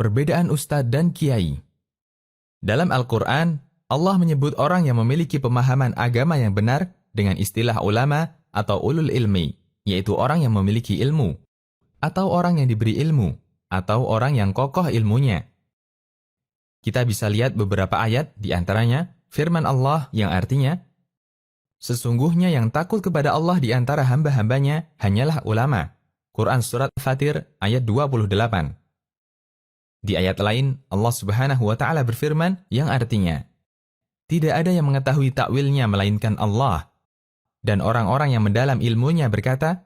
Perbedaan ustadz dan kiai. Dalam Al-Quran, Allah menyebut orang yang memiliki pemahaman agama yang benar dengan istilah ulama atau ulul ilmi, yaitu orang yang memiliki ilmu, atau orang yang diberi ilmu, atau orang yang kokoh ilmunya. Kita bisa lihat beberapa ayat, di antaranya firman Allah yang artinya, sesungguhnya yang takut kepada Allah di antara hamba-hambanya hanyalah ulama. Quran Surat Fatir ayat 28. Di ayat lain, Allah Subhanahu wa Ta'ala berfirman yang artinya, tidak ada yang mengetahui takwilnya melainkan Allah. Dan orang-orang yang mendalam ilmunya berkata,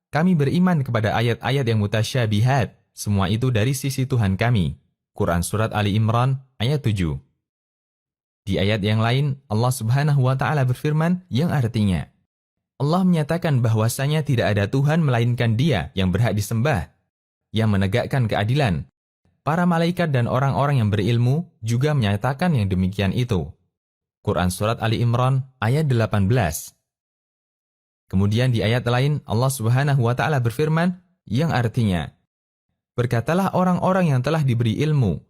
kami beriman kepada ayat-ayat yang mutasyabihat, semua itu dari sisi Tuhan kami. Quran Surat Ali Imran ayat 7. Di ayat yang lain, Allah Subhanahu wa Ta'ala berfirman yang artinya, Allah menyatakan bahwasanya tidak ada Tuhan melainkan Dia yang berhak disembah, yang menegakkan keadilan. Para malaikat dan orang-orang yang berilmu juga menyatakan yang demikian itu. Quran Surat Ali Imran ayat 18. Kemudian di ayat lain, Allah Subhanahu wa Ta'ala berfirman yang artinya, berkatalah orang-orang yang telah diberi ilmu,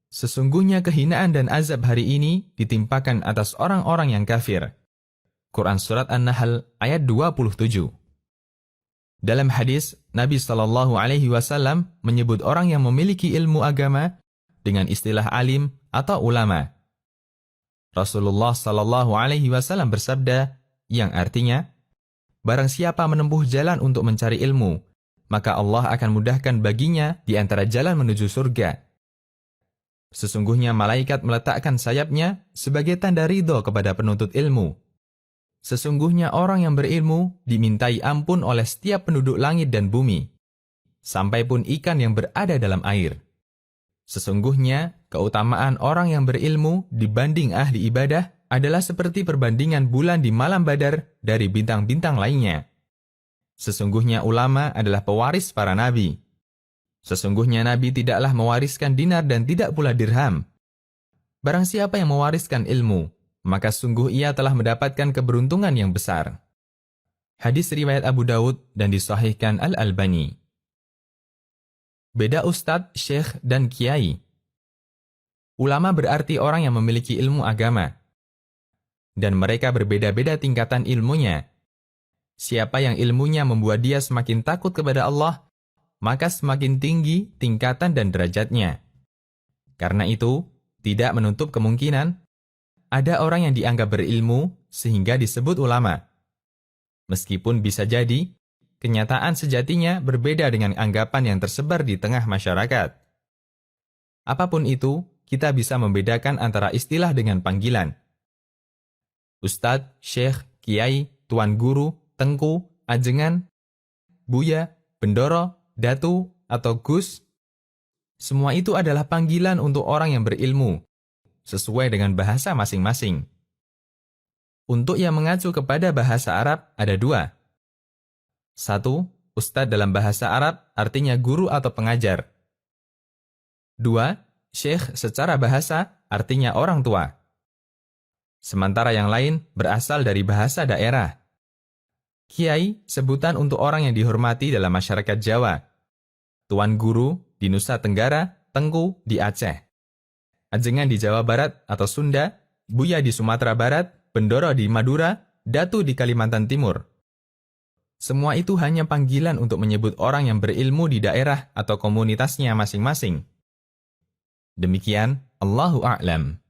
sesungguhnya kehinaan dan azab hari ini ditimpakan atas orang-orang yang kafir. Quran Surat An-Nahl ayat 27. Dalam hadis, Nabi SAW menyebut orang yang memiliki ilmu agama dengan istilah alim atau ulama. Rasulullah SAW bersabda yang artinya, barang siapa menempuh jalan untuk mencari ilmu, maka Allah akan mudahkan baginya di antara jalan menuju surga. Sesungguhnya malaikat meletakkan sayapnya sebagai tanda ridho kepada penuntut ilmu. Sesungguhnya orang yang berilmu dimintai ampun oleh setiap penduduk langit dan bumi, sampai pun ikan yang berada dalam air. Sesungguhnya keutamaan orang yang berilmu dibanding ahli ibadah adalah seperti perbandingan bulan di malam Badar dari bintang-bintang lainnya. Sesungguhnya ulama adalah pewaris para nabi. Sesungguhnya nabi tidaklah mewariskan dinar dan tidak pula dirham. Barang siapa yang mewariskan ilmu, maka sungguh ia telah mendapatkan keberuntungan yang besar. Hadis riwayat Abu Daud dan disahihkan Al-Albani. Beda ustadz, syekh, dan kiai. Ulama berarti orang yang memiliki ilmu agama, dan mereka berbeda-beda tingkatan ilmunya. Siapa yang ilmunya membuat dia semakin takut kepada Allah, maka semakin tinggi tingkatan dan derajatnya. Karena itu, tidak menutup kemungkinan ada orang yang dianggap berilmu sehingga disebut ulama. Meskipun bisa jadi, kenyataan sejatinya berbeda dengan anggapan yang tersebar di tengah masyarakat. Apapun itu, kita bisa membedakan antara istilah dengan panggilan. Ustadz, syekh, kiai, tuan guru, tengku, ajengan, buya, bendoro, datu, atau gus. Semua itu adalah panggilan untuk orang yang berilmu, sesuai dengan bahasa masing-masing. Untuk yang mengacu kepada bahasa Arab ada dua. 1. Ustadz dalam bahasa Arab artinya guru atau pengajar. 2. Syekh secara bahasa artinya orang tua. Sementara yang lain berasal dari bahasa daerah. Kiai sebutan untuk orang yang dihormati dalam masyarakat Jawa. Tuan guru di Nusa Tenggara, tengku di Aceh. Ajengan di Jawa Barat atau Sunda, buya di Sumatera Barat, bendoro di Madura, datu di Kalimantan Timur. Semua itu hanya panggilan untuk menyebut orang yang berilmu di daerah atau komunitasnya masing-masing. Demikian, Allahu a'lam.